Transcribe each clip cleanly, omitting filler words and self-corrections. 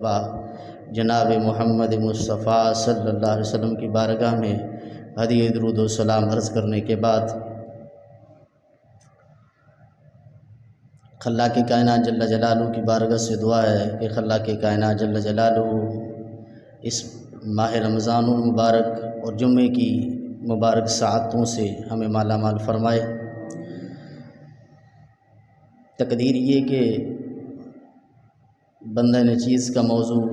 جناب محمد مصطفیٰ صلی اللہ علیہ وسلم کی بارگاہ میں ہدیہ درود و سلام عرض کرنے کے بعد خلاق کائنات جل جلالہ کی بارگاہ سے دعا ہے کہ خلاق کائنات جل جلالہ اس ماہ رمضان المبارک اور جمعے کی مبارک ساعتوں سے ہمیں مالا مال فرمائے۔ تقدیر یہ کہ بندہ نچیز کا موضوع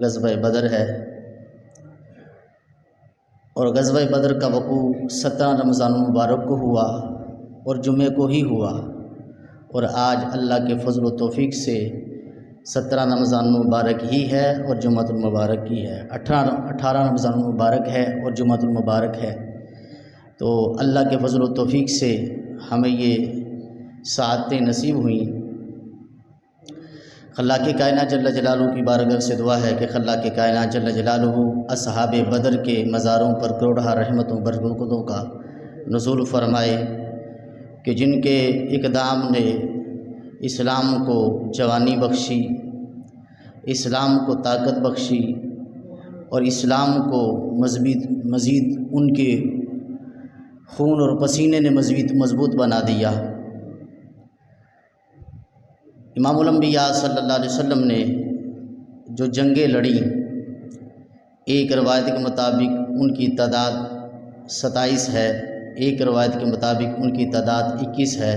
غزوہ بدر ہے اور غزوہ بدر کا وقوع 17 رمضان المبارک کو ہوا اور جمعے کو ہی ہوا، اور آج اللہ کے فضل و توفیق سے 17 رمضان المبارک ہی ہے اور جمعۃ المبارک ہی ہے، 18 رمضان المبارک ہے اور جمعۃ المبارک ہے۔ تو اللہ کے فضل و توفیق سے ہمیں یہ سعادتیں نصیب ہوئیں۔ خلاق کائنات جل جلالہ کی بارگاہ سے دعا ہے کہ خلاق کائنات جل جلالہ اصحاب بدر کے مزاروں پر کروڑہ رحمتوں برکتوں کا نزول فرمائے کہ جن کے اقدام نے اسلام کو جوانی بخشی، اسلام کو طاقت بخشی اور اسلام کو مزید ان کے خون اور پسینے نے مضبوط بنا دیا۔ امام الانبیاء صلی اللہ علیہ وسلم نے جو جنگیں لڑیں، ایک روایت کے مطابق ان کی تعداد 27 ہے، ایک روایت کے مطابق ان کی تعداد 21 ہے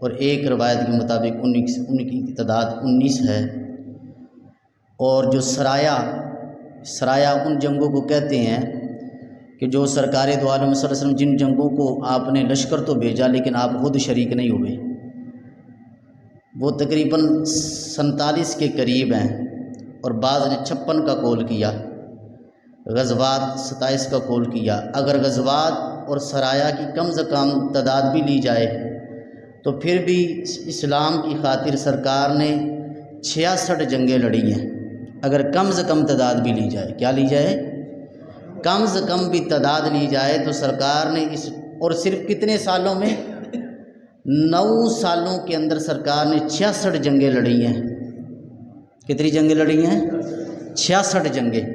اور ایک روایت کے مطابق ان کی تعداد 19 ہے۔ اور جو سرایا ان جنگوں کو کہتے ہیں کہ جو سرکار دو عالم صلی اللہ علیہ وسلم جن جنگوں کو آپ نے لشکر تو بھیجا لیکن آپ خود شریک نہیں ہوئے، وہ تقریباً 47 کے قریب ہیں، اور بعض نے 56 کا قول کیا، غزوات 27 کا قول کیا۔ اگر غزوات اور سرایا کی کم سے کم تعداد بھی لی جائے تو پھر بھی اسلام کی خاطر سرکار نے 66 جنگیں لڑی ہیں۔ اگر کم سے کم تعداد بھی لی جائے، کیا لی جائے؟ کم سے کم بھی تعداد لی جائے تو سرکار نے اور صرف کتنے سالوں میں؟ 9 سالوں کے اندر سرکار نے 66 جنگیں لڑی ہیں۔ کتنی جنگیں لڑی ہیں؟ 66 جنگیں،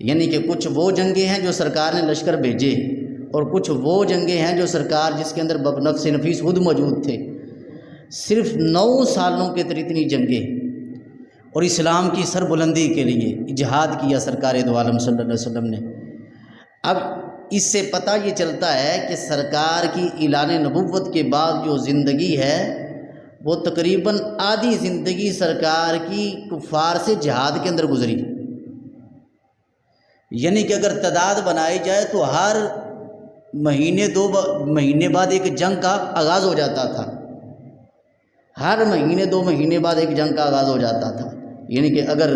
یعنی کہ کچھ وہ جنگیں ہیں جو سرکار نے لشکر بھیجے اور کچھ وہ جنگیں ہیں جو سرکار جس کے اندر نفس نفیس خود موجود تھے۔ صرف 9 سالوں کے اندر اتنی جنگیں، اور اسلام کی سربلندی کے لیے جہاد کیا سرکار دو عالم صلی اللہ علیہ وسلم نے۔ اب اس سے پتہ یہ چلتا ہے کہ سرکار کی اعلان نبوت کے بعد جو زندگی ہے وہ تقریباً آدھی زندگی سرکار کی کفار سے جہاد کے اندر گزری، یعنی کہ اگر تعداد بنائی جائے تو ہر مہینے 2 مہینے بعد ایک جنگ کا آغاز ہو جاتا تھا، ہر مہینے 2 مہینے بعد ایک جنگ کا آغاز ہو جاتا تھا، یعنی کہ اگر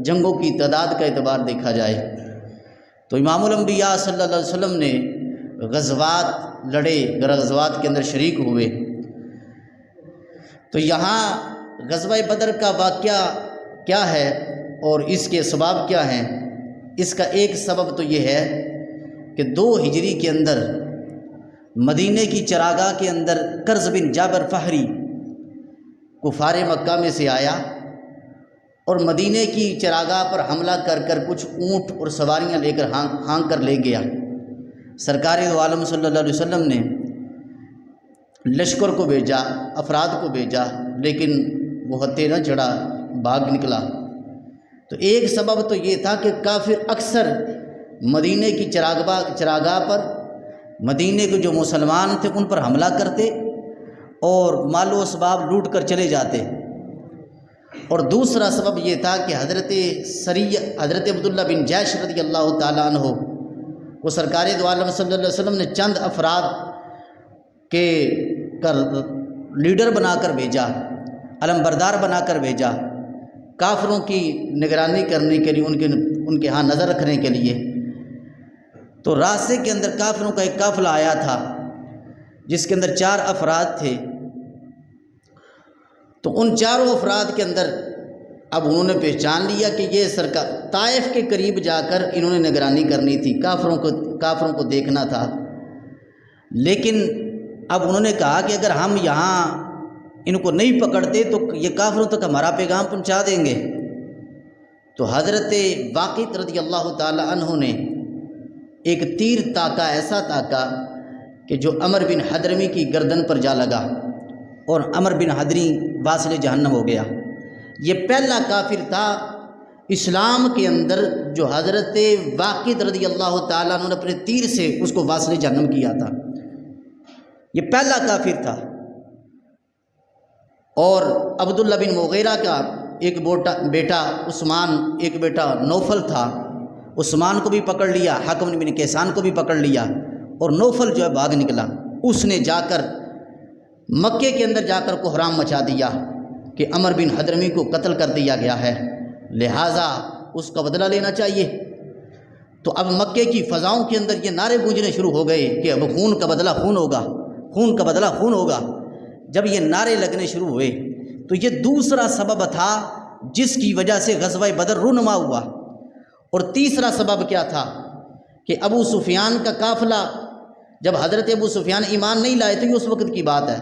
جنگوں کی تعداد کا اعتبار دیکھا جائے تو امام الانبیاء صلی اللہ علیہ وسلم نے غزوات لڑے، غزوات کے اندر شریک ہوئے۔ تو یہاں غزوہ بدر کا واقعہ کیا ہے اور اس کے اسباب کیا ہیں؟ اس کا ایک سبب تو یہ ہے کہ 2 ہجری کے اندر مدینے کی چراگاہ کے اندر کرز بن جابر فہری کفار مکہ میں سے آیا اور مدینے کی چراگاہ پر حملہ کر کچھ اونٹ اور سواریاں لے کر ہانک کر لے گیا۔ سرکار دو عالم صلی اللہ علیہ وسلم نے لشکر کو بھیجا، افراد کو بھیجا، لیکن وہ ہتھے نہ چڑھا، بھاگ نکلا۔ تو ایک سبب تو یہ تھا کہ کافر اکثر مدینے کی چراگاہ پر مدینے کے جو مسلمان تھے ان پر حملہ کرتے اور مال و اسباب لوٹ کر چلے جاتے۔ اور دوسرا سبب یہ تھا کہ حضرت عبداللہ بن جیش رضی اللہ تعالیٰ عنہ کو سرکار دو عالم صلی اللہ علیہ وسلم نے چند افراد کے لیڈر بنا کر بھیجا، علم بردار بنا کر بھیجا، کافروں کی نگرانی کرنے کے لیے، ان کے ہاں نظر رکھنے کے لیے۔ تو راستے کے اندر کافروں کا ایک قافلہ آیا تھا جس کے اندر 4 افراد تھے۔ تو ان 4 افراد کے اندر اب انہوں نے پہچان لیا کہ یہ سرکار طائف کے قریب جا کر انہوں نے نگرانی کرنی تھی، کافروں کو دیکھنا تھا، لیکن اب انہوں نے کہا کہ اگر ہم یہاں ان کو نہیں پکڑتے تو یہ کافروں تک ہمارا پیغام پہنچا دیں گے۔ تو حضرت واقد رضی اللہ تعالی عنہ نے ایک تیر تاکا، ایسا تاکا کہ جو عمر بن حضرمی کی گردن پر جا لگا اور عمر بن حضرمی واصل جہنم ہو گیا۔ یہ پہلا کافر تھا اسلام کے اندر جو حضرت واقد رضی اللہ تعالیٰ عنہ نے اپنے تیر سے اس کو واصل جہنم کیا تھا، یہ پہلا کافر تھا۔ اور عبداللہ بن مغیرہ کا ایک بیٹا عثمان، ایک بیٹا نوفل تھا، عثمان کو بھی پکڑ لیا، حکم بن کیسان کو بھی پکڑ لیا، اور نوفل جو ہے بھاگ نکلا۔ اس نے جا کر مکے کے اندر جا کر کوحرام مچا دیا کہ عمر بن حضرمی کو قتل کر دیا گیا ہے، لہٰذا اس کا بدلہ لینا چاہیے۔ تو اب مکے کی فضاؤں کے اندر یہ نعرے گونجنے شروع ہو گئے کہ اب خون کا بدلہ خون ہوگا، خون کا بدلہ خون ہوگا۔ جب یہ نعرے لگنے شروع ہوئے تو یہ دوسرا سبب تھا جس کی وجہ سے غزوہ بدر رونما ہوا۔ اور تیسرا سبب کیا تھا کہ ابو سفیان کا قافلہ، جب حضرت ابو سفیان ایمان نہیں لائے تھے، یہ اس وقت کی بات ہے،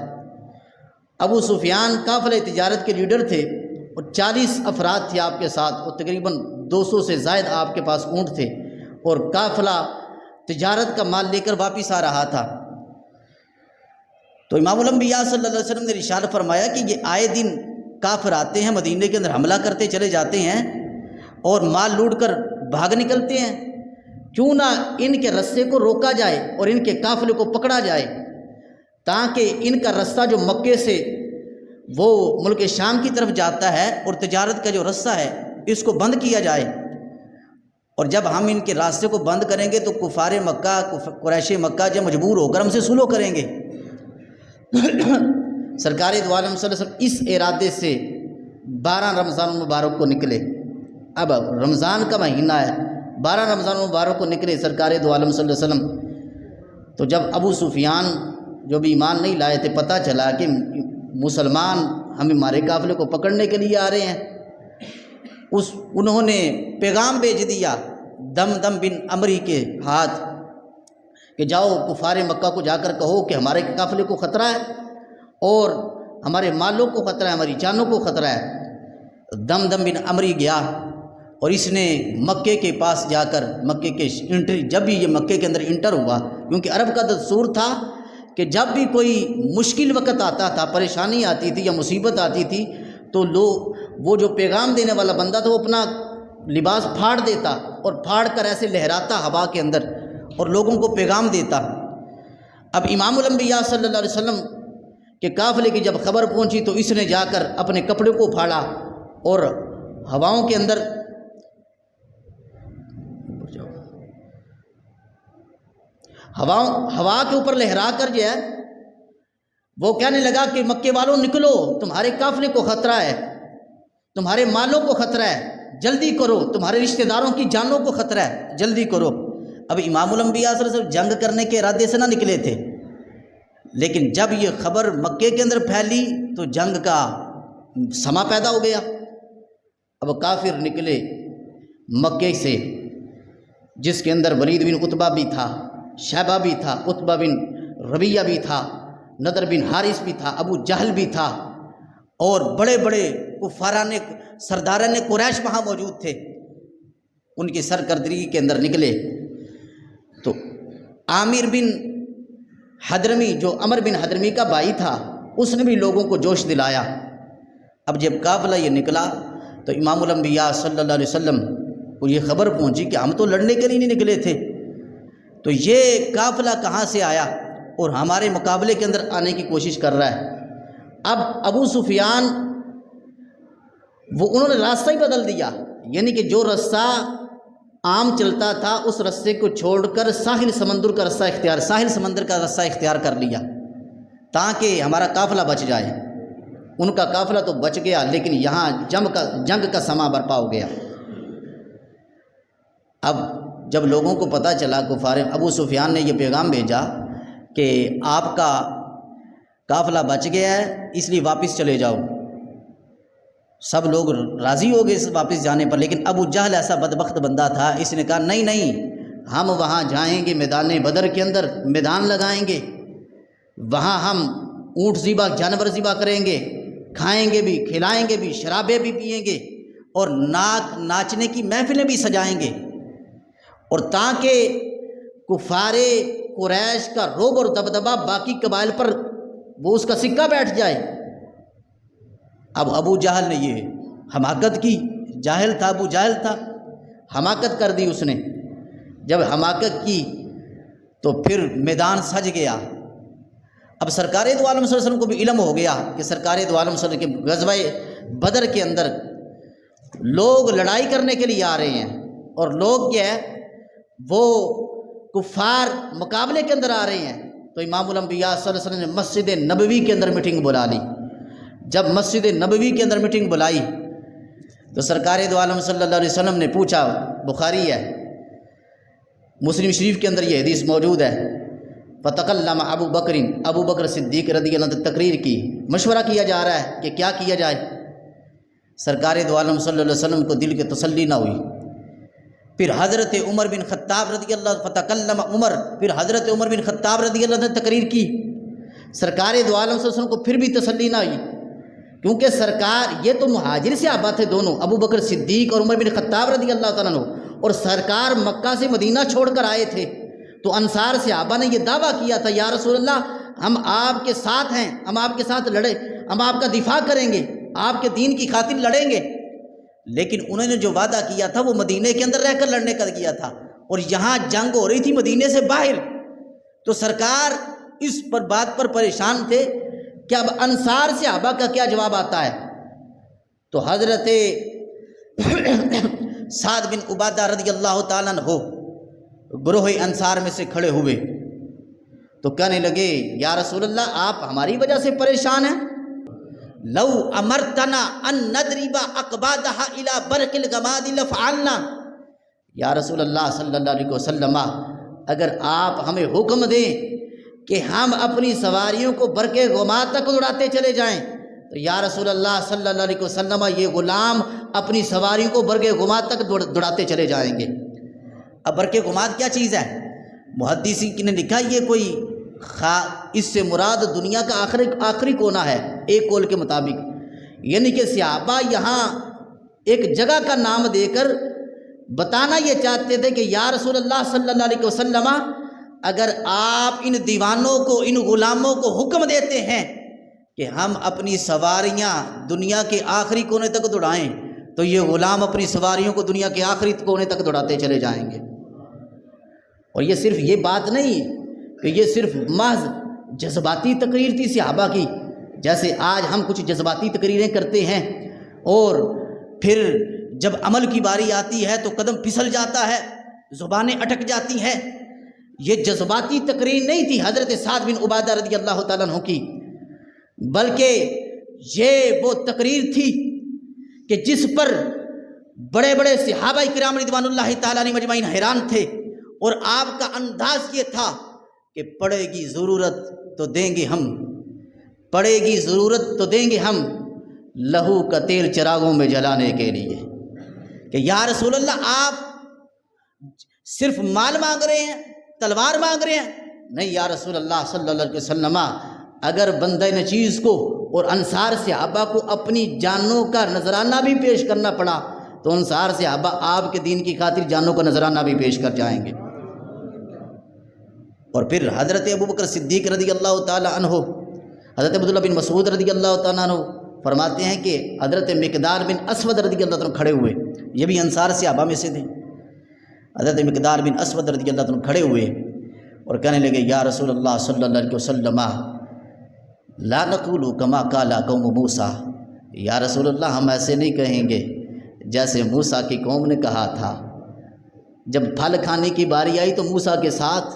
ابو سفیان قافلہ تجارت کے لیڈر تھے اور 40 افراد تھے آپ کے ساتھ، اور تقریباً 200 سے زائد آپ کے پاس اونٹ تھے، اور قافلہ تجارت کا مال لے کر واپس آ رہا تھا۔ تو امام الانبیاء صلی اللہ علیہ وسلم نے ارشاد فرمایا کہ یہ آئے دن کافر آتے ہیں، مدینے کے اندر حملہ کرتے چلے جاتے ہیں اور مال لوٹ کر بھاگ نکلتے ہیں، کیوں نہ ان کے رستے کو روکا جائے اور ان کے قافلے کو پکڑا جائے، تاکہ ان کا رستہ جو مکے سے وہ ملک شام کی طرف جاتا ہے اور تجارت کا جو رستہ ہے اس کو بند کیا جائے۔ اور جب ہم ان کے راستے کو بند کریں گے تو کفار مکہ، قریش مکہ جب مجبور ہو کر ہم سے صلح کریں گے۔ سرکار دو عالم صلی اللہ علیہ وسلم اس ارادے سے 12 رمضان المبارک کو نکلے۔ اب رمضان کا مہینہ ہے، 12 رمضان المبارک کو نکلے سرکار دو عالم صلی اللہ علیہ وسلم۔ تو جب ابو سفیان جو بھی ایمان نہیں لائے تھے، پتہ چلا کہ مسلمان ہمارے قافلے کو پکڑنے کے لیے آ رہے ہیں، انہوں نے پیغام بھیج دیا دمدم بن عمری کے ہاتھ کہ جاؤ کفار مکہ کو جا کر کہو کہ ہمارے قافلے کو خطرہ ہے اور ہمارے مالوں کو خطرہ ہے، ہماری جانوں کو خطرہ ہے۔ دمدم بن عمری گیا اور اس نے مکے کے پاس جا کر مکے کے انٹری، جب بھی یہ مکے کے اندر انٹر ہوا، کیونکہ عرب کا دستور تھا کہ جب بھی کوئی مشکل وقت آتا تھا، پریشانی آتی تھی یا مصیبت آتی تھی، تو وہ جو پیغام دینے والا بندہ تھا وہ اپنا لباس پھاڑ دیتا اور پھاڑ کر ایسے لہراتا ہوا کے اندر اور لوگوں کو پیغام دیتا۔ اب امام الانبیاء صلی اللہ علیہ وسلم کے قافلے کی جب خبر پہنچی تو اس نے جا کر اپنے کپڑے کو پھاڑا اور ہواؤں کے اندر ہوا کے اوپر لہرا کر جو ہے وہ کہنے لگا کہ مکے والوں نکلو، تمہارے قافلے کو خطرہ ہے، تمہارے مالوں کو خطرہ ہے، جلدی کرو، تمہارے رشتہ داروں کی جانوں کو خطرہ ہے، جلدی کرو۔ اب امام الانبیاء صلی اللہ علیہ وسلم جنگ کرنے کے ارادے سے نہ نکلے تھے، لیکن جب یہ خبر مکے کے اندر پھیلی تو جنگ کا سما پیدا ہو گیا۔ اب کافر نکلے مکے سے، جس کے اندر ولید بن عتبہ بھی تھا، شیبہ بھی تھا، عتبہ بن ربیعہ بھی تھا، نضر بن حارث بھی تھا، ابو جہل بھی تھا، اور بڑے بڑے کفاران سرداران قریش وہاں موجود تھے۔ ان کی سرکردگی کے اندر نکلے تو عامر بن حضرمی جو عمر بن حضرمی کا بھائی تھا، اس نے بھی لوگوں کو جوش دلایا۔ اب جب قافلہ یہ نکلا تو امام الانبیاء صلی اللہ علیہ وسلم کو یہ خبر پہنچی کہ ہم تو لڑنے کے لیے نہیں نکلے تھے، تو یہ قافلہ کہاں سے آیا اور ہمارے مقابلے کے اندر آنے کی کوشش کر رہا ہے۔ اب ابو سفیان انہوں نے راستہ ہی بدل دیا، یعنی کہ جو راستہ عام چلتا تھا اس راستے کو چھوڑ کر ساحل سمندر کا راستہ اختیار کر لیا تاکہ ہمارا قافلہ بچ جائے۔ ان کا قافلہ تو بچ گیا، لیکن یہاں جنگ کا سما برپا ہو گیا۔ اب جب لوگوں کو پتہ چلا، کفار ابو سفیان نے یہ پیغام بھیجا کہ آپ کا قافلہ بچ گیا ہے، اس لیے واپس چلے جاؤ۔ سب لوگ راضی ہو گئے واپس جانے پر، لیکن ابو جہل ایسا بدبخت بندہ تھا، اس نے کہا نہیں، ہم وہاں جائیں گے، میدان بدر کے اندر میدان لگائیں گے، وہاں ہم اونٹ ذبح، جانور ذبح کریں گے، کھائیں گے بھی، کھلائیں گے بھی، شرابیں بھی پئیں گے، اور ناچنے کی محفلیں بھی سجائیں گے، اور تاکہ کفار قریش کا رعب اور دبدبہ باقی قبائل پر وہ اس کا سکہ بیٹھ جائے۔ اب ابو جہل نے یہ حماقت کی، جاہل تھا، ابو جہل تھا، حماقت کر دی اس نے۔ جب حماقت کی تو پھر میدان سج گیا۔ اب سرکار دو عالم صلی اللہ علیہ وسلم کو بھی علم ہو گیا کہ سرکار دو عالم صلی اللہ علیہ وسلم کے غزوہ بدر کے اندر لوگ لڑائی کرنے کے لیے آ رہے ہیں، اور لوگ کیا ہے وہ کفار مقابلے کے اندر آ رہے ہیں۔ تو امام الانبیاء صلی اللہ علیہ وسلم نے مسجد نبوی کے اندر میٹنگ بلا لی۔ جب مسجد نبوی کے اندر میٹنگ بلائی تو سرکار دو عالم صلی اللہ علیہ وسلم نے پوچھا، بخاری ہے، مسلم شریف کے اندر یہ حدیث موجود ہے، فتکلم ابو بکر صدیق رضی اللہ عنہ تقریر کی، مشورہ کیا جا رہا ہے کہ کیا کیا جائے۔ سرکار دو عالم صلی اللہ علیہ وسلم کو دل کی تسلی نہ ہوئی۔ پھر حضرت عمر بن خطاب رضی اللہ فتکلم عمر، پھر حضرت عمر بن خطاب رضی اللہ عنہ تقریر کی۔ سرکار دو عالم صلی اللہ علیہ وسلم کو پھر بھی تسلی نہ ہوئی، کیونکہ سرکار یہ تو مہاجر صحابہ تھے دونوں، ابو بکر صدیق اور عمر بن خطاب رضی اللہ تعالیٰ عنہ، اور سرکار مکہ سے مدینہ چھوڑ کر آئے تھے۔ تو انصار صحابہ نے یہ دعویٰ کیا تھا، یا رسول اللہ ہم آپ کے ساتھ ہیں، ہم آپ کے ساتھ لڑے، ہم آپ کا دفاع کریں گے، آپ کے دین کی خاطر لڑیں گے۔ لیکن انہوں نے جو وعدہ کیا تھا وہ مدینے کے اندر رہ کر لڑنے کا کیا تھا، اور یہاں جنگ ہو رہی تھی مدینے سے باہر۔ تو سرکار اس پر بات پر پریشان تھے کہ اب انصار صحابہ کا کیا جواب آتا ہے۔ تو حضرت سعد بن عبادہ رضی اللہ تعالیٰ عنہ گروہ انصار میں سے کھڑے ہوئے تو کہنے لگے، یا رسول اللہ آپ ہماری وجہ سے پریشان ہیں؟ لو امرتنا ان ندرب اقبادها الى برق الغماد لفعلنا، یا رسول اللہ صلی اللہ علیہ وسلم اگر آپ ہمیں حکم دیں کہ ہم اپنی سواریوں کو برق غماد تک دوڑاتے چلے جائیں تو یا رسول اللہ صلی اللہ علیہ وسلم یہ غلام اپنی سواریوں کو برق غماد تک دوڑاتے چلے جائیں گے۔ اب برق غماد کیا چیز ہے؟ محدثین نے لکھا یہ کوئی اس سے مراد دنیا کا آخری کونا ہے، ایک قول کے مطابق، یعنی کہ صحابہ یہاں ایک جگہ کا نام دے کر بتانا یہ چاہتے تھے کہ یا رسول اللہ صلی اللہ علیہ وسلم اگر آپ ان دیوانوں کو، ان غلاموں کو حکم دیتے ہیں کہ ہم اپنی سواریاں دنیا کے آخری کونے تک دوڑائیں تو یہ غلام اپنی سواریوں کو دنیا کے آخری کونے تک دوڑاتے چلے جائیں گے۔ اور یہ صرف یہ بات نہیں کہ یہ صرف محض جذباتی تقریر تھی صحابہ کی، جیسے آج ہم کچھ جذباتی تقریریں کرتے ہیں اور پھر جب عمل کی باری آتی ہے تو قدم پھسل جاتا ہے، زبانیں اٹک جاتی ہیں۔ یہ جذباتی تقریر نہیں تھی حضرت سعد بن عبادہ رضی اللہ تعالیٰ عنہ کی، بلکہ یہ وہ تقریر تھی کہ جس پر بڑے بڑے صحابہ کرام رضوان اللہ تعالیٰ علیہم اجمعین حیران تھے، اور آپ کا انداز یہ تھا کہ پڑے گی ضرورت تو دیں گے ہم، پڑے گی ضرورت تو دیں گے ہم لہو کا تیل چراغوں میں جلانے کے لیے، کہ یا رسول اللہ آپ صرف مال مانگ رہے ہیں، تلوار مانگ رہے ہیں؟ نہیں یا رسول اللہ صلی اللہ علیہ وسلم، اگر بندہ نچیز کو اور انصار صحابہ کو اپنی جانوں کا نذرانہ بھی پیش کرنا پڑا تو انصار صحابہ آپ کے دین کی خاطر جانوں کا نذرانہ بھی پیش کر جائیں گے۔ اور پھر حضرت ابوبکر صدیق رضی اللہ تعالیٰ عنہ، حضرت عبداللہ بن مسعود رضی اللہ تعالیٰ عنہ فرماتے ہیں کہ حضرت مقدار بن اسود رضی اللہ عنہ کھڑے ہوئے، یہ بھی انصار صحابہ میں سے تھے۔ حضرت مقدار بن اسود رضی اللہ عنہ کھڑے ہوئے اور کہنے لگے، یا رسول اللہ صلی اللہ علیہ وسلم لا نقول کما قال قوم موسیٰ، یا رسول اللہ ہم ایسے نہیں کہیں گے جیسے موسیٰ کی قوم نے کہا تھا۔ جب پھل کھانے کی باری آئی تو موسیٰ کے ساتھ،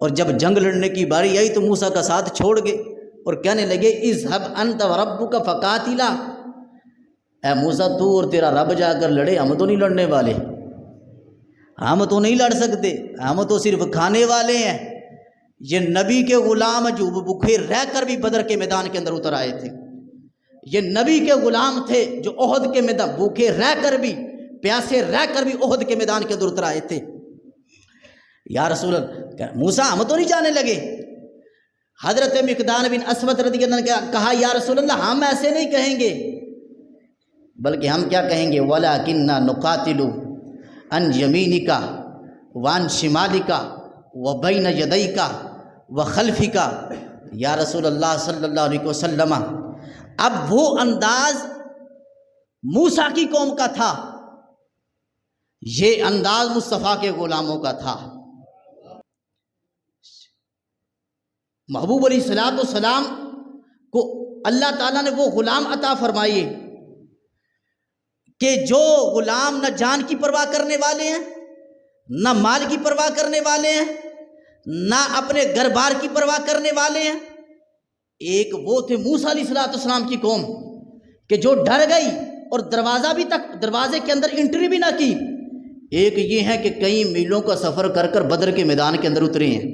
اور جب جنگ لڑنے کی باری آئی تو موسیٰ کا ساتھ چھوڑ گئے اور کہنے لگے اذهب انت وربک فقاتلا، اے موسیٰ تو اور تیرا رب جا کر لڑے، ہم تو نہیں لڑنے والے، ہم تو نہیں لڑ سکتے، ہم تو صرف کھانے والے ہیں۔ یہ نبی کے غلام جو بھوکے رہ کر بھی بدر کے میدان کے اندر اتر آئے تھے، یہ نبی کے غلام تھے جو احد کے میدان بھوکے رہ کر بھی، پیاسے رہ کر بھی احد کے میدان کے اندر اتر آئے تھے۔ یا رسول اللہ، موسیٰ ہم تو نہیں جانے لگے۔ حضرت مقدار بن اسود رضی اللہ عنہ نے کہا، یا رسول اللہ ہم ایسے نہیں کہیں گے بلکہ ہم کیا کہیں گے، وَلَٰكِنَّا نُقَاتِلُ عَنْ يَمِينِكَ وَعَنْ شِمَالِكَ وَبَيْنَ يَدَيْكَ وَخَلْفِكَ۔ یا رسول اللہ صلی اللہ علیہ وسلم، اب وہ انداز موسیٰ کی قوم کا تھا، یہ انداز مصطفیٰ کے غلاموں کا تھا۔ محبوب علیہ الصلوۃ والسلام کو اللہ تعالیٰ نے وہ غلام عطا فرمائے کہ جو غلام نہ جان کی پرواہ کرنے والے ہیں، نہ مال کی پرواہ کرنے والے ہیں، نہ اپنے گھر بار کی پرواہ کرنے والے ہیں۔ ایک وہ تھے موسیٰ علیہ الصلوۃ والسلام کی قوم کہ جو ڈر گئی اور دروازے کے اندر انٹری بھی نہ کی۔ ایک یہ ہے کہ کئی میلوں کا سفر کر کر بدر کے میدان کے اندر اترے ہیں۔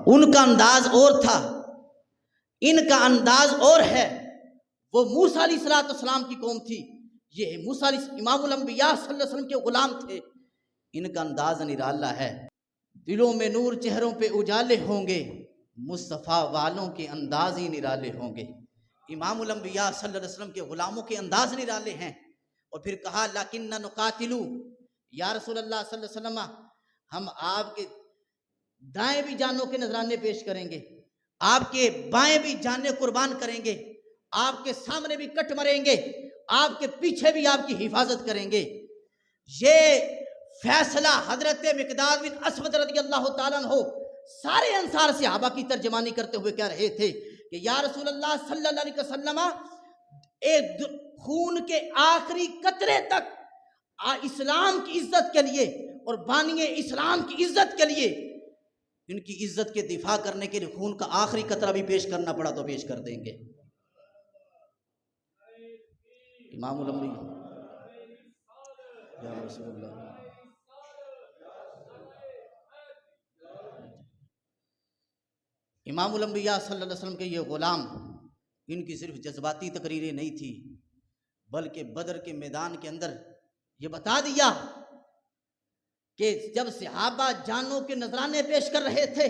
ان کا انداز اور تھا، ان کا انداز اور ہے۔ وہ موسیٰ علیہ الصلوۃ والسلام کی قوم تھی، یہ موسیٰ امام الانبیاء صلی اللہ علیہ وسلم کے غلام تھے۔ ان کا انداز نرالا ہے۔ دلوں میں نور، چہروں پہ اجالے ہوں گے، مصطفیٰ والوں کے انداز ہی نرالے ہوں گے۔ امام الانبیاء صلی اللہ علیہ وسلم کے غلاموں کے انداز نرالے ہیں۔ اور پھر کہا لَكِنَّا نُقَاتِلُ، یا رسول اللہ صلی اللہ علیہ وسلم، ہم آپ کے دائیں بھی جانوں کے نذرانے پیش کریں گے، آپ کے بائیں بھی جانیں قربان کریں گے، آپ کے سامنے بھی کٹ مریں گے، آپ کے پیچھے بھی آپ کی حفاظت کریں گے۔ یہ فیصلہ حضرت مقداد بن اسود رضی اللہ تعالیٰ عنہ سارے انصار صحابہ کی ترجمانی کرتے ہوئے کہہ رہے تھے کہ یا رسول اللہ صلی اللہ علیہ وسلم، ایک خون کے آخری قطرے تک اسلام کی عزت کے لیے اور بانی اسلام کی عزت کے لیے، ان کی عزت کے دفاع کرنے کے لیے خون کا آخری قطرہ بھی پیش کرنا پڑا تو پیش کر دیں گے۔ امام الانبیاء یا رسول اللہ، امام الانبیاء صلی اللہ علیہ وسلم کے یہ غلام، ان کی صرف جذباتی تقریریں نہیں تھی، بلکہ بدر کے میدان کے اندر یہ بتا دیا کہ جب صحابہ جانوں کے نذرانے پیش کر رہے تھے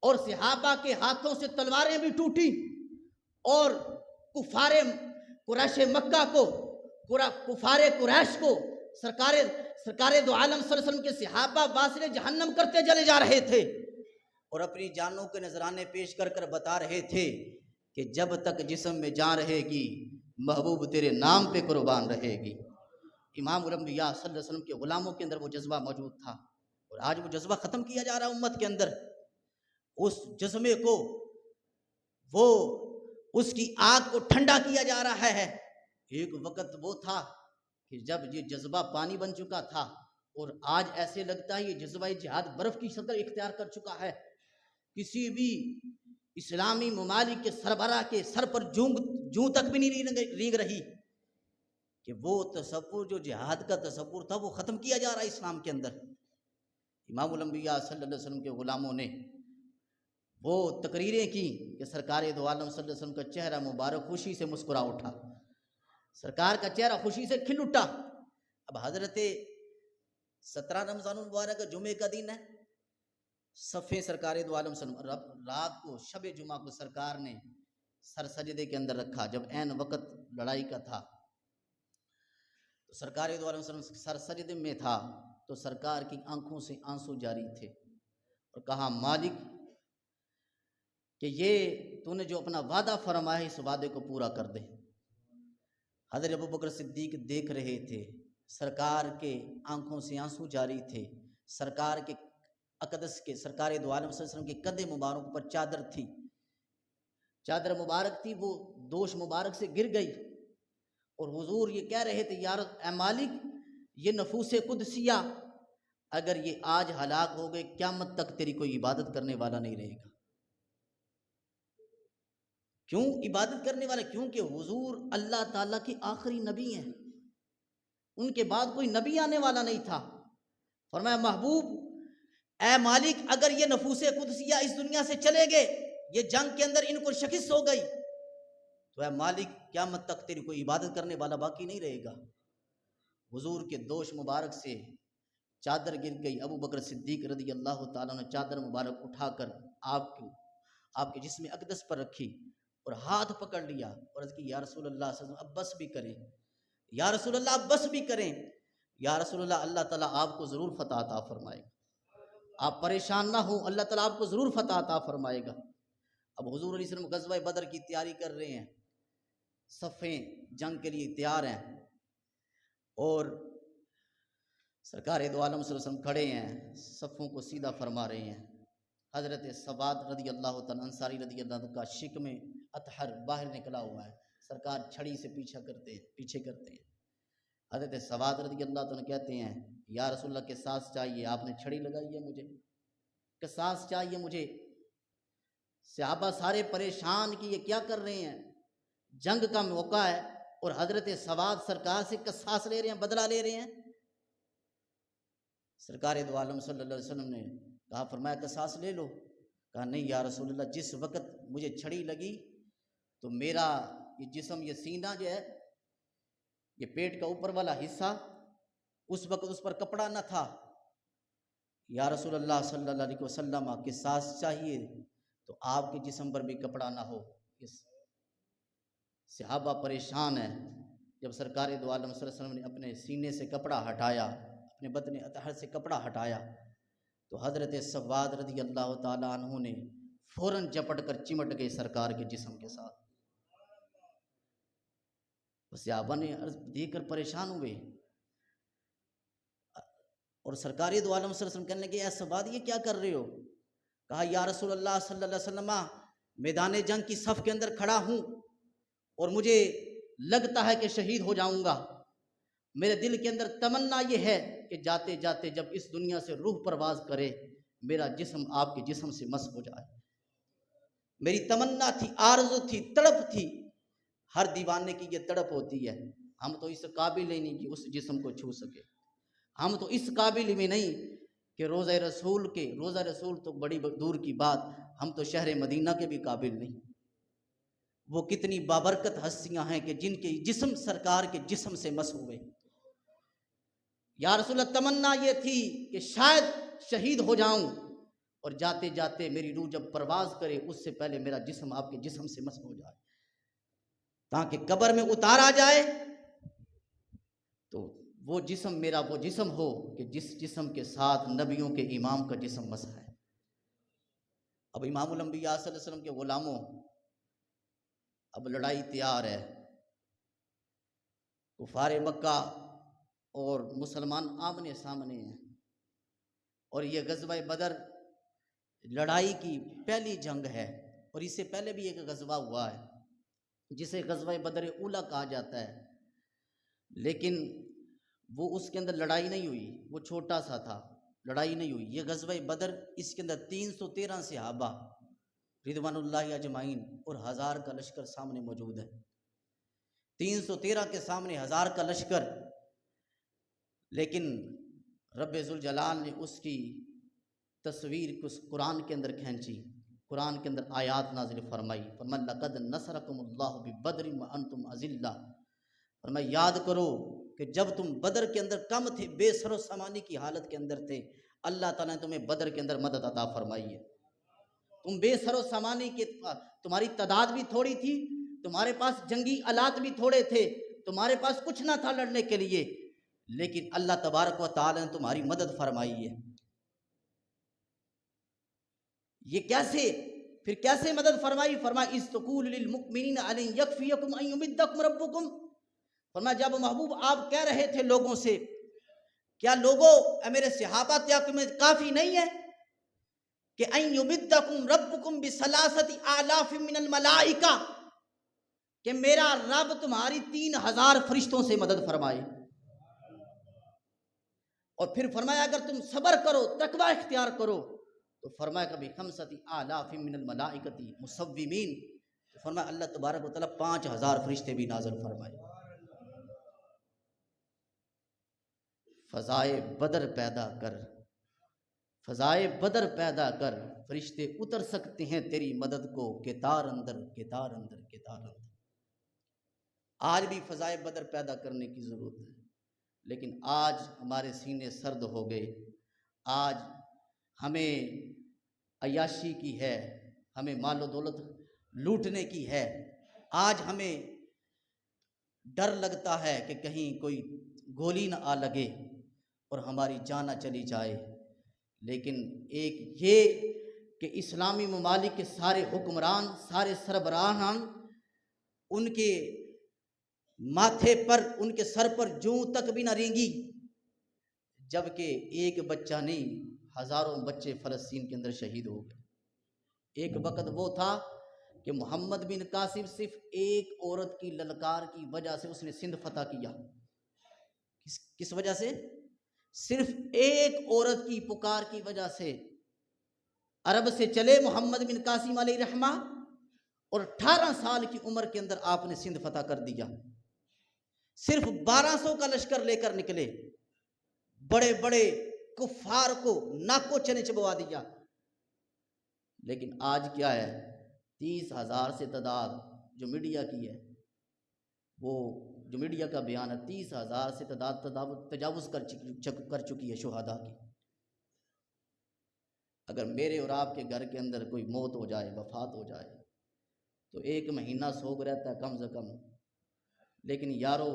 اور صحابہ کے ہاتھوں سے تلواریں بھی ٹوٹی اور کفار قریش مکہ کو، کفار قریش کو سرکار دو عالم صلی اللہ علیہ وسلم کے صحابہ واصل جہنم کرتے چلے جا رہے تھے، اور اپنی جانوں کے نذرانے پیش کر کر بتا رہے تھے کہ جب تک جسم میں جان رہے گی محبوب تیرے نام پہ قربان رہے گی۔ امام الانبیاء صلی اللہ علیہ وسلم کے غلاموں کے اندر وہ جذبہ موجود تھا، اور آج وہ جذبہ ختم کیا جا رہا ہے امت کے اندر۔ اس جذبے کو، وہ اس کی آگ کو ٹھنڈا کیا جا رہا ہے۔ ایک وقت وہ تھا کہ جب یہ جذبہ پانی بن چکا تھا، اور آج ایسے لگتا ہے یہ جذبہ جہاد برف کی شکل اختیار کر چکا ہے۔ کسی بھی اسلامی ممالک کے سربراہ کے سر پر جوں تک بھی نہیں رینگ رہی کہ وہ تصور جو جہاد کا تصور تھا وہ ختم کیا جا رہا ہے اسلام کے اندر۔ امام الانبیاء صلی اللہ علیہ وسلم کے غلاموں نے وہ تقریریں کی کہ سرکار دو عالم صلی اللہ علیہ وسلم کا چہرہ مبارک خوشی سے مسکرا اٹھا، سرکار کا چہرہ خوشی سے کھل اٹھا۔ اب حضرت 17 رمضان المبارک جمعے کا دن ہے، صفیں سرکار دو عالم صلی اللہ علیہ وسلم، رات کو شب جمعہ کو سرکار نے سر سجدے کے اندر رکھا، جب عین وقت لڑائی کا تھا تو سرکار دو عالم صلی اللہ علیہ وسلم سر سجدے میں تھا، تو سرکار کی آنکھوں سے آنسو جاری تھے، اور کہا مالک کہ یہ تو نے جو اپنا وعدہ فرمایا ہے اس وعدے کو پورا کر دے۔ حضرت ابوبکر صدیق دیکھ رہے تھے، سرکار کے آنکھوں سے آنسو جاری تھے، سرکار کے اقدس کے، سرکار دو عالم صلی اللہ علیہ وسلم کے کندھے مبارک پر چادر تھی، چادر مبارک تھی، وہ دوش مبارک سے گر گئی، اور حضور یہ کہہ رہے تھے یار اے مالک یہ نفوس قدسیہ اگر یہ آج ہلاک ہو گئے قیامت تک تیری کوئی عبادت کرنے والا نہیں رہے گا۔ کیوں عبادت کرنے والا؟ کیونکہ حضور اللہ تعالیٰ کے آخری نبی ہیں، ان کے بعد کوئی نبی آنے والا نہیں تھا۔ فرمایا محبوب اے مالک اگر یہ نفوس قدسیہ اس دنیا سے چلے گئے، یہ جنگ کے اندر ان کو شکست ہو گئی، تو اے مالک قیامت تک تیری کوئی عبادت کرنے والا باقی نہیں رہے گا۔ حضور کے دوش مبارک سے چادر گر گئی، ابو بکر صدیق رضی اللہ تعالیٰ نے چادر مبارک اٹھا کر آپ کے جسم اقدس پر رکھی، اور ہاتھ پکڑ لیا اور عرض کی یا رسول اللہ صلی اللہ علیہ وسلم اب بس بھی کریں، یا رسول اللہ اب بس بھی کریں، یا رسول اللہ اللہ تعالیٰ آپ کو ضرور فتح عطا فرمائے گا، آپ پریشان نہ ہوں، اللہ تعالیٰ آپ کو ضرور فتح عطا فرمائے گا۔ اب حضور علیہ السلام غزوہ بدر کی تیاری کر رہے ہیں، صفیں جنگ کے لیے تیار ہیں، اور سرکار دو عالم صلی اللہ علیہ وسلم کھڑے ہیں، صفوں کو سیدھا فرما رہے ہیں۔ حضرت ثبات رضی اللہ تعالیٰ انصاری رضی اللہ عنہ کا شکم اطہر باہر نکلا ہوا ہے، سرکار چھڑی سے پیچھے کرتے ہیں۔ حضرت ثبات رضی اللہ تعالیٰ کہتے ہیں یا رسول اللہ قصاص چاہیے، آپ نے چھڑی لگائی ہے، مجھے قصاص چاہیے مجھے۔ صحابہ سارے پریشان کہ یہ کیا کر رہے ہیں، جنگ کا موقع ہے اور حضرت ثبات سرکار سے قصاص لے رہے ہیں، بدلہ لے رہے ہیں۔ سرکار دو عالم صلی اللہ علیہ وسلم نے کہا، فرمایا قصاص لے لو۔ کہا نہیں یا رسول اللہ، جس وقت مجھے چھڑی لگی تو میرا یہ جسم، یہ سینہ جو ہے، یہ پیٹ کا اوپر والا حصہ، اس وقت اس پر کپڑا نہ تھا، یا رسول اللہ صلی اللہ علیہ وسلم قصاص چاہیے تو آپ کے جسم پر بھی کپڑا نہ ہو۔ صحابہ پریشان ہیں۔ جب سرکار دو عالم صلی اللہ علیہ وسلم نے اپنے سینے سے کپڑا ہٹایا، اپنے بدن اطہر سے کپڑا ہٹایا، تو حضرت ثبات رضی اللہ تعالیٰ عنہ نے فوراً جپٹ کر چمٹ گئے سرکار کے جسم کے ساتھ۔ صحابہ نے دیکھ کر پریشان ہوئے، اور سرکار دو عالم صلی اللہ علیہ وسلم کہنے لگے، اے ثبات یہ کیا کر رہے ہو؟ کہا یا رسول اللہ صلی اللہ علیہ وسلم، میدان جنگ کی صف کے اندر کھڑا ہوں اور مجھے لگتا ہے کہ شہید ہو جاؤں گا۔ میرے دل کے اندر تمنا یہ ہے کہ جاتے جاتے جب اس دنیا سے روح پرواز کرے، میرا جسم آپ کے جسم سے مس ہو جائے۔ میری تمنا تھی، آرزو تھی، تڑپ تھی۔ ہر دیوانے کی یہ تڑپ ہوتی ہے، ہم تو اس قابل ہی نہیں کہ اس جسم کو چھو سکے، ہم تو اس قابل میں نہیں کہ روضہ رسول تو بڑی دور کی بات، ہم تو شہر مدینہ کے بھی قابل نہیں۔ وہ کتنی بابرکت ہستیاں ہیں کہ جن کے جسم سرکار کے جسم سے مس ہوئے۔ یا رسول اللہ تمنا یہ تھی کہ شاید شہید ہو جاؤں، اور جاتے جاتے میری روح جب پرواز کرے اس سے پہلے میرا جسم آپ کے جسم سے مس ہو جائے، تاکہ قبر میں اتارا جائے تو وہ جسم میرا وہ جسم ہو کہ جس جسم کے ساتھ نبیوں کے امام کا جسم مس ہے۔ اب امام الانبیاء صلی اللہ علیہ وسلم کے غلاموں، اب لڑائی تیار ہے، کفار مکہ اور مسلمان آمنے سامنے ہیں، اور یہ غزوہ بدر لڑائی کی پہلی جنگ ہے، اور اس سے پہلے بھی ایک غزوہ ہوا ہے جسے غزوہ بدر اولیٰ کہا جاتا ہے، لیکن وہ اس کے اندر لڑائی نہیں ہوئی، وہ چھوٹا سا تھا، لڑائی نہیں ہوئی۔ یہ غزوہ بدر، اس کے اندر 313 صحابہ رضوان اللہ اجمعین اور 1000 کا لشکر سامنے موجود ہے۔ 313 کے سامنے 1000 کا لشکر، لیکن رب ذوالجلال نے اس کی تصویر قرآن کے اندر کھینچی، قرآن کے اندر آیات نازل فرمائی، فرمایا لقد نصرکم اللہ ببدر وانتم اذلہ، فرمایا یاد کرو کہ جب تم بدر کے اندر کم تھے، بے سر و سامانی کی حالت کے اندر تھے، اللہ تعالیٰ نے تمہیں بدر کے اندر مدد عطا فرمائی ہے۔ تم بے سر و سامانی کے، تمہاری تعداد بھی تھوڑی تھی، تمہارے پاس جنگی آلات بھی تھوڑے تھے، تمہارے پاس کچھ نہ تھا لڑنے کے لیے، لیکن اللہ تبارک و تعالی نے تمہاری مدد فرمائی ہے۔ یہ کیسے مدد فرمائی؟ فرمایا استقول للمؤمنین علی یکفیکم ان یمدکم ربکم، فرمایا جب محبوب آپ کہہ رہے تھے لوگوں سے، کیا لوگوں اے میرے صحابہ کیا تمہیں کافی نہیں ہے کہ ان یمدکم ربکم بثلاثۃ آلاف من الملائکہ، کہ میرا رب تمہاری 3000 فرشتوں سے مدد فرمائے، اور پھر فرمایا اگر تم صبر کرو، تقوی اختیار کرو، تو فرمایا کبھی 5 آلاف من الملائکۃ مصومین، تو فرمایا اللہ تبارک و تعالیٰ 5000 فرشتے بھی نازل فرمائے۔ فضائے بدر پیدا کر، فضائے بدر پیدا کر، فرشتے اتر سکتے ہیں تیری مدد کو، کتار اندر کتار اندر کتار اندر۔ آج بھی فضائے بدر پیدا کرنے کی ضرورت ہے، لیکن آج ہمارے سینے سرد ہو گئے، آج ہمیں عیاشی کی ہے، ہمیں مال و دولت لوٹنے کی ہے۔ آج ہمیں ڈر لگتا ہے کہ کہیں کوئی گولی نہ آ لگے اور ہماری جان نہ چلی جائے، لیکن ایک یہ کہ اسلامی ممالک کے سارے حکمران، سارے سربراہان، ان کے ماتھے پر، ان کے سر پر جوں تک بھی نہ رینگی، جبکہ ایک بچہ نہیں، ہزاروں بچے فلسطین کے اندر شہید ہو گئے۔ ایک وقت وہ تھا کہ محمد بن قاسم صرف ایک عورت کی للکار کی وجہ سے اس نے سندھ فتح کیا۔ کس وجہ سے؟ صرف ایک عورت کی پکار کی وجہ سے عرب سے چلے محمد بن قاسم علیہ رحمہ، اور 18 سال کی عمر کے اندر آپ نے سندھ فتح کر دیا۔ صرف 1200 کا لشکر لے کر نکلے، بڑے بڑے کفار کو ناکو چنے چبوا دیا۔ لیکن آج کیا ہے؟ 30,000 سے تعداد جو میڈیا کی ہے، وہ جو میڈیا کا بیان ہے، 30,000 سے تعداد تجاوز کر چکی ہے شہداء کی۔ اگر میرے اور آپ کے گھر کے اندر کوئی موت ہو جائے، وفات ہو جائے، تو 1 مہینہ سوگ رہتا ہے کم سے کم، لیکن یارو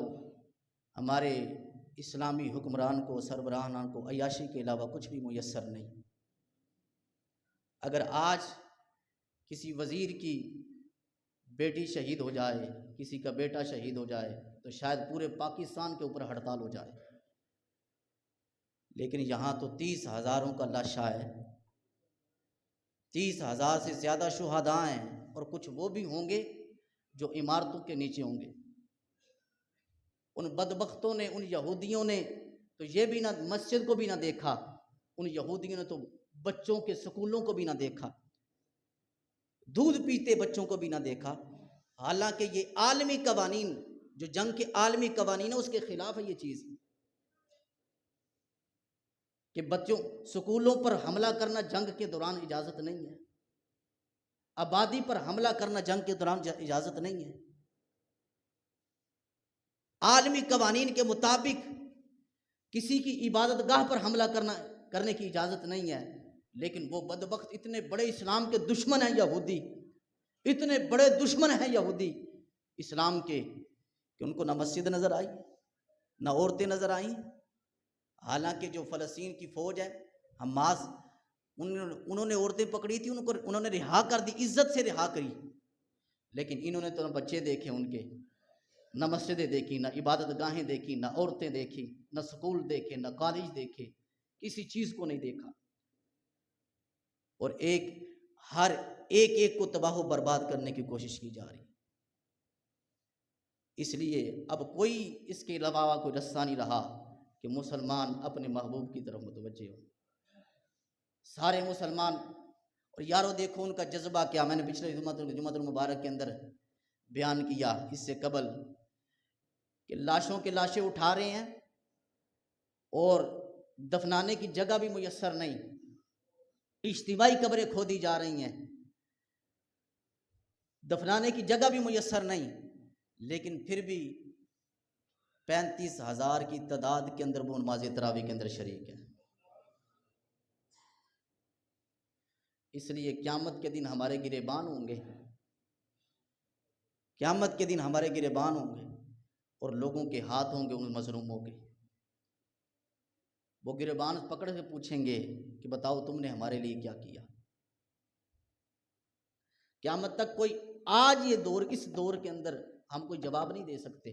ہمارے اسلامی حکمران کو، سربراہان کو عیاشی کے علاوہ کچھ بھی میسر نہیں۔ اگر آج کسی وزیر کی بیٹی شہید ہو جائے، کسی کا بیٹا شہید ہو جائے، تو شاید پورے پاکستان کے اوپر ہڑتال ہو جائے، لیکن یہاں تو 30,000 کا لاشا ہے، 30,000 سے زیادہ شہداء ہیں، اور کچھ وہ بھی ہوں گے جو عمارتوں کے نیچے ہوں گے۔ ان بدبختوں نے، ان یہودیوں نے تو یہ بھی نہ مسجد کو بھی نہ دیکھا، ان یہودیوں نے تو بچوں کے سکولوں کو بھی نہ دیکھا، دودھ پیتے بچوں کو بھی نہ دیکھا، حالانکہ یہ عالمی قوانین، جو جنگ کے عالمی قوانین ہیں، اس کے خلاف ہے یہ چیز کہ بچوں سکولوں پر حملہ کرنا جنگ کے دوران اجازت نہیں ہے، آبادی پر حملہ کرنا جنگ کے دوران اجازت نہیں ہے۔ عالمی قوانین کے مطابق کسی کی عبادت گاہ پر حملہ کرنے کی اجازت نہیں ہے، لیکن وہ بدبخت اتنے بڑے اسلام کے دشمن ہیں یہودی، اتنے بڑے دشمن ہیں یہودی اسلام کے، کہ ان کو نہ مسجد نظر آئی، نہ عورتیں نظر آئیں۔ حالانکہ جو فلسطین کی فوج ہے، حماس، انہوں نے عورتیں پکڑی تھی، انہوں نے رہا کر دی، عزت سے رہا کری، لیکن انہوں نے تو نہ بچے دیکھے ان کے، نہ مسجدیں دیکھی، نہ عبادت گاہیں دیکھی، نہ عورتیں دیکھی، نہ سکول دیکھے، نہ کالج دیکھے، کسی چیز کو نہیں دیکھا، اور ہر ایک کو تباہ و برباد کرنے کی کوشش کی جا رہی۔ اس لیے اب کوئی اس کے علاوہ کوئی رستہ نہیں رہا کہ مسلمان اپنے محبوب کی طرف متوجہ ہو، سارے مسلمان۔ اور یارو دیکھو ان کا جذبہ کیا، میں نے پچھلے جمعۃ المبارک کے اندر بیان کیا، اس سے قبل، کہ لاشوں کے لاشیں اٹھا رہے ہیں اور دفنانے کی جگہ بھی میسر نہیں، اجتماعی قبریں کھودی جا رہی ہیں، دفنانے کی جگہ بھی میسر نہیں، لیکن پھر بھی 35,000 کی تعداد کے اندر وہ نماز تراویح کے اندر شریک ہے۔ اس لیے قیامت کے دن ہمارے گریبان ہوں گے، قیامت کے دن ہمارے گریبان ہوں گے، اور لوگوں کے ہاتھ ہوں گے ان مظلوموں کے، وہ گریبان پکڑ کے پوچھیں گے کہ بتاؤ تم نے ہمارے لیے کیا کیا۔ قیامت تک کوئی، آج یہ دور، اس دور کے اندر ہم کوئی جواب نہیں دے سکتے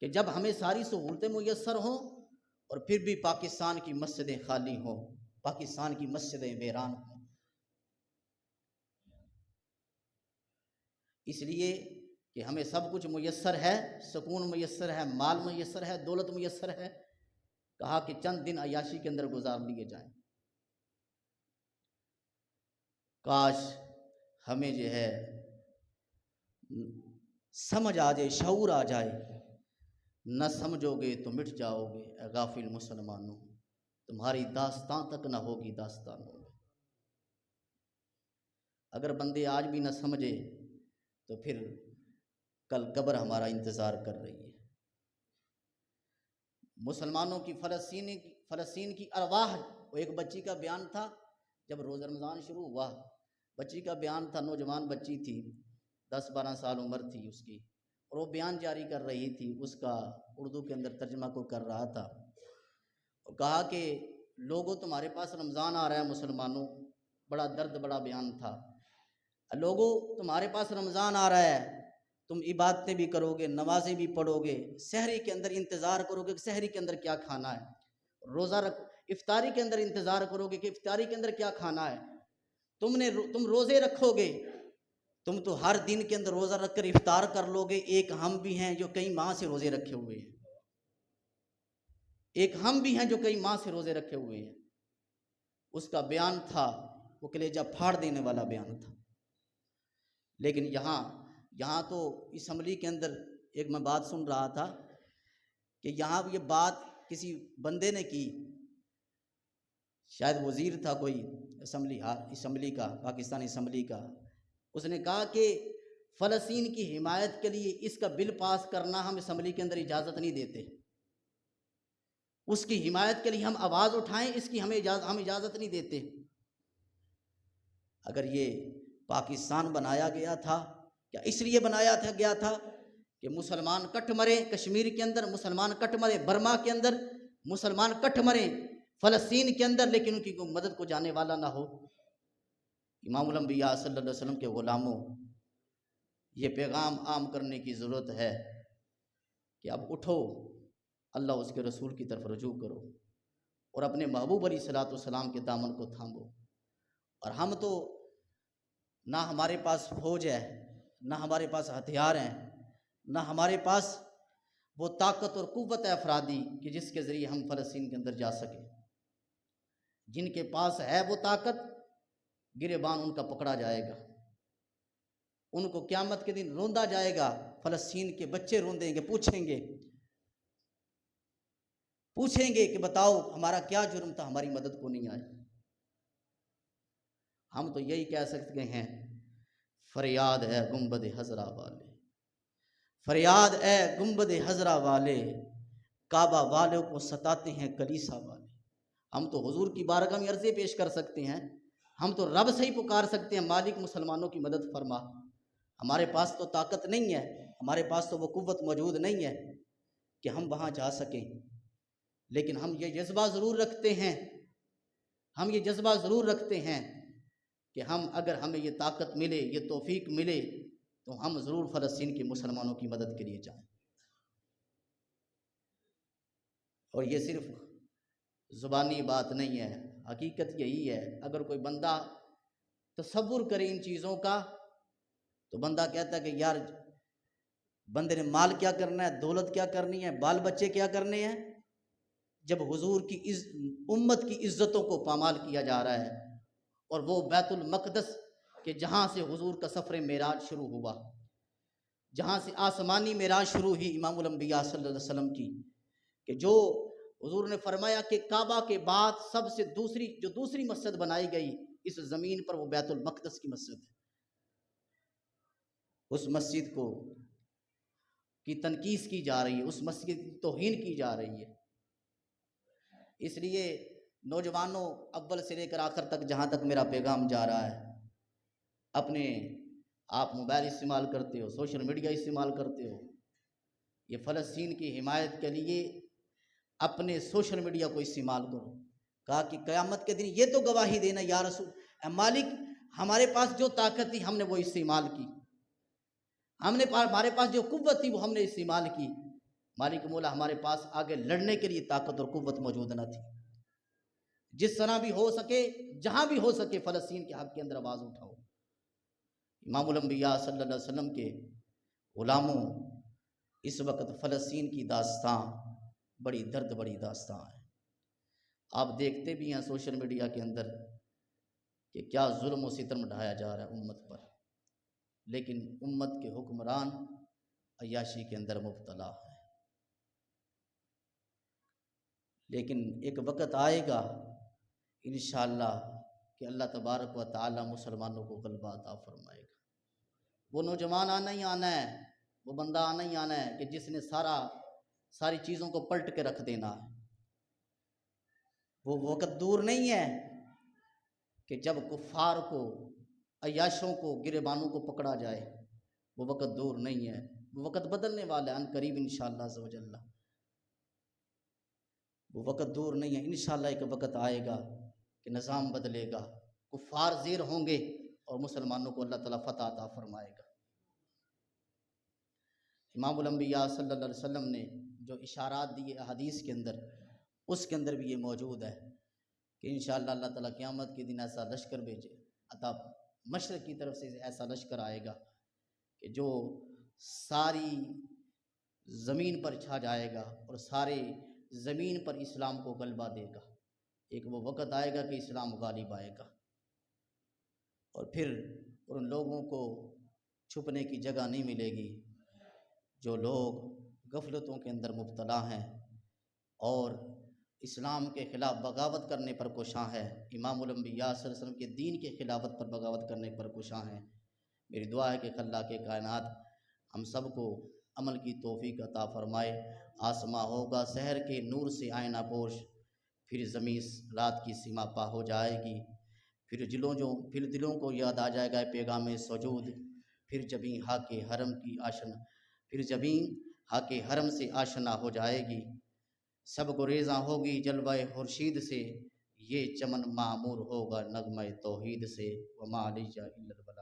کہ جب ہمیں ساری سہولتیں میسر ہوں اور پھر بھی پاکستان کی مسجدیں خالی ہوں، پاکستان کی مسجدیں ویران ہوں۔ اس لیے کہ ہمیں سب کچھ میسر ہے، سکون میسر ہے، مال میسر ہے، دولت میسر ہے، کہا کہ چند دن عیاشی کے اندر گزار لیے جائیں۔ کاش ہمیں جو ہے سمجھ آ جائے، شعور آ جائے، نہ سمجھو گے تو مٹ جاؤ گے اے غافل مسلمانوں، تمہاری داستان تک نہ ہوگی داستانوں میں۔ اگر بندے آج بھی نہ سمجھے تو پھر کل قبر ہمارا انتظار کر رہی ہے۔ مسلمانوں کی فلسطین کی ارواح، وہ ایک بچی کا بیان تھا، جب روزہ رمضان شروع ہوا بچی کا بیان تھا، نوجوان بچی تھی، 10-12 سال عمر تھی اس کی، اور وہ بیان جاری کر رہی تھی، اس کا اردو کے اندر ترجمہ کو کر رہا تھا، اور کہا کہ لوگوں تمہارے پاس رمضان آ رہا ہے، مسلمانوں، بڑا درد بڑا بیان تھا، لوگوں تمہارے پاس رمضان آ رہا ہے، تم عبادتیں بھی کرو گے، نمازیں بھی پڑھو گے، سحری کے اندر انتظار کرو گے کہ سحری کے اندر کیا کھانا ہے، روزہ افطاری کے اندر انتظار کرو گے کہ افطاری کے اندر کیا کھانا ہے، تم روزے رکھو گے، تم تو ہر دن کے اندر روزہ رکھ کر افطار کر لو گے، ایک ہم بھی ہیں جو کئی ماہ سے روزے رکھے ہوئے ہیں، ایک ہم بھی ہیں جو کئی ماہ سے روزے رکھے ہوئے ہیں۔ اس کا بیان تھا وہ کلیجہ پھاڑ دینے والا بیان تھا۔ لیکن یہاں تو اسمبلی کے اندر ایک میں بات سن رہا تھا کہ یہاں یہ بات کسی بندے نے کی، شاید وزیر تھا کوئی اسمبلی کا، پاکستانی اسمبلی کا، اس نے کہا کہ فلسطین کی حمایت کے لیے اس کا بل پاس کرنا ہم اسمبلی کے اندر اجازت نہیں دیتے، اس کی حمایت کے لیے ہم آواز اٹھائیں اس کی ہم اجازت نہیں دیتے۔ اگر یہ پاکستان بنایا گیا تھا، کیا اس لیے بنایا گیا تھا کہ مسلمان کٹ مرے کشمیر کے اندر، مسلمان کٹ مرے برما کے اندر، مسلمان کٹ مرے فلسطین کے اندر، لیکن ان کی کوئی مدد کو جانے والا نہ ہو؟ امام الانبیاء صلی اللہ علیہ وسلم کے غلاموں، یہ پیغام عام کرنے کی ضرورت ہے کہ اب اٹھو، اللہ اس کے رسول کی طرف رجوع کرو اور اپنے محبوب علیہ الصلوۃ والسلام کے دامن کو تھامو۔ اور ہم تو نہ ہمارے پاس فوج ہے، نہ ہمارے پاس ہتھیار ہیں، نہ ہمارے پاس وہ طاقت اور قوت ہے افرادی کہ جس کے ذریعے ہم فلسطین کے اندر جا سکیں۔ جن کے پاس ہے وہ طاقت، گریبان ان کا پکڑا جائے گا، ان کو قیامت کے دن روندا جائے گا، فلسطین کے بچے روندیں گے، پوچھیں گے کہ بتاؤ ہمارا کیا جرم تھا، ہماری مدد کو نہیں آئے۔ ہم تو یہی کہہ سکتے ہیں، فریاد ہے گنبد حضرہ والے، فریاد ہے گنبد حضرہ والے، کعبہ والوں کو ستاتے ہیں کلیسا والے۔ ہم تو حضور کی بارگاہ میں عرضیں پیش کر سکتے ہیں، ہم تو رب سے ہی پکار سکتے ہیں، مالک مسلمانوں کی مدد فرما۔ ہمارے پاس تو طاقت نہیں ہے، ہمارے پاس تو وہ قوت موجود نہیں ہے کہ ہم وہاں جا سکیں، لیکن ہم یہ جذبہ ضرور رکھتے ہیں کہ ہم اگر ہمیں یہ طاقت ملے، یہ توفیق ملے، تو ہم ضرور فلسطین کے مسلمانوں کی مدد کے لیے جائیں۔ اور یہ صرف زبانی بات نہیں ہے، حقیقت یہی ہے۔ اگر کوئی بندہ تصور کرے ان چیزوں کا تو بندہ کہتا ہے کہ یار بندے نے مال کیا کرنا ہے، دولت کیا کرنی ہے، بال بچے کیا کرنے ہیں، جب حضور کی امت کی عزتوں کو پامال کیا جا رہا ہے، اور وہ بیت المقدس کہ جہاں سے حضور کا سفر معراج شروع ہوا، جہاں سے آسمانی معراج شروع ہوئی امام الانبیاء صلی اللہ علیہ وسلم کی، کہ جو حضور نے فرمایا کہ کعبہ کے بعد سب سے دوسری مسجد بنائی گئی اس زمین پر، وہ بیت المقدس کی مسجد ہے۔ اس مسجد کی تنقیص کی جا رہی ہے، اس مسجد کی توہین کی جا رہی ہے۔ اس لیے نوجوانوں، اول سے لے کر آخر تک جہاں تک میرا پیغام جا رہا ہے، آپ موبائل استعمال کرتے ہو، سوشل میڈیا استعمال کرتے ہو، یہ فلسطین کی حمایت کے لیے اپنے سوشل میڈیا کو استعمال کرو۔ کہا کہ قیامت کے دن یہ تو گواہی دینا یا رسول اے مالک، ہمارے پاس جو طاقت تھی ہم نے وہ استعمال کی، ہمارے پاس جو قوت تھی وہ ہم نے استعمال کی، مالک مولا ہمارے پاس آگے لڑنے کے لیے طاقت اور قوت موجود نہ تھی۔ جس طرح بھی ہو سکے، جہاں بھی ہو سکے، فلسطین کے حق کے اندر آواز اٹھاؤ۔ امام الانبیاء صلی اللہ علیہ وسلم کے غلاموں، اس وقت فلسطین کی داستان بڑی داستان ہے۔ آپ دیکھتے بھی ہیں سوشل میڈیا کے اندر کہ کیا ظلم و ستم ڈھایا جا رہا ہے امت پر، لیکن امت کے حکمران عیاشی کے اندر مبتلا ہے۔ لیکن ایک وقت آئے گا انشاءاللہ کہ اللہ تبارک و تعالی مسلمانوں کو غلبہ عطا فرمائے گا۔ وہ نوجوان آنا ہی آنا ہے، وہ بندہ آنا ہی آنا ہے کہ جس نے ساری چیزوں کو پلٹ کے رکھ دینا ہے۔ وہ وقت دور نہیں ہے کہ جب کفار کو عیاشوں کو، گریبانوں کو پکڑا جائے، وہ وقت دور نہیں ہے، وہ وقت بدلنے والا ہے، ان قریب انشاءاللہ عز و جل، وہ وقت دور نہیں ہے، انشاءاللہ ایک وقت آئے گا کہ نظام بدلے گا، کفار زیر ہوں گے اور مسلمانوں کو اللہ تعالیٰ فتح عطا فرمائے گا۔ امام الانبیاء صلی اللہ علیہ وسلم نے جو اشارات دیے احادیث کے اندر، اس کے اندر بھی یہ موجود ہے کہ انشاءاللہ اللہ تعالیٰ قیامت کے دن ایسا لشکر بھیجے عطا، مشرق کی طرف سے ایسا لشکر آئے گا کہ جو ساری زمین پر چھا جائے گا اور سارے زمین پر اسلام کو غلبہ دے گا۔ ایک وہ وقت آئے گا کہ اسلام غالب آئے گا، اور پھر ان لوگوں کو چھپنے کی جگہ نہیں ملے گی جو لوگ غفلتوں کے اندر مبتلا ہیں اور اسلام کے خلاف بغاوت کرنے پر کوشاں ہے، امام الانبیاء صلی اللہ علیہ وسلم کے دین کے خلافت پر بغاوت کرنے پر کوشاں ہیں۔ میری دعا ہے کہ خلاق کائنات ہم سب کو عمل کی توفیق عطا فرمائے۔ آسماں ہوگا سحر کے نور سے آئینہ پوش، پھر زمین رات کی سیما پا ہو جائے گی، پھر دلوں کو یاد آ جائے گا پیغام سجود، پھر جبیں حق حرم کی حق حرم سے آشنا ہو جائے گی، سب گریزاں ہوگی جلوہ خورشید سے، یہ چمن معمور ہوگا نغمہ توحید سے، وما علیہ الا البلاغ۔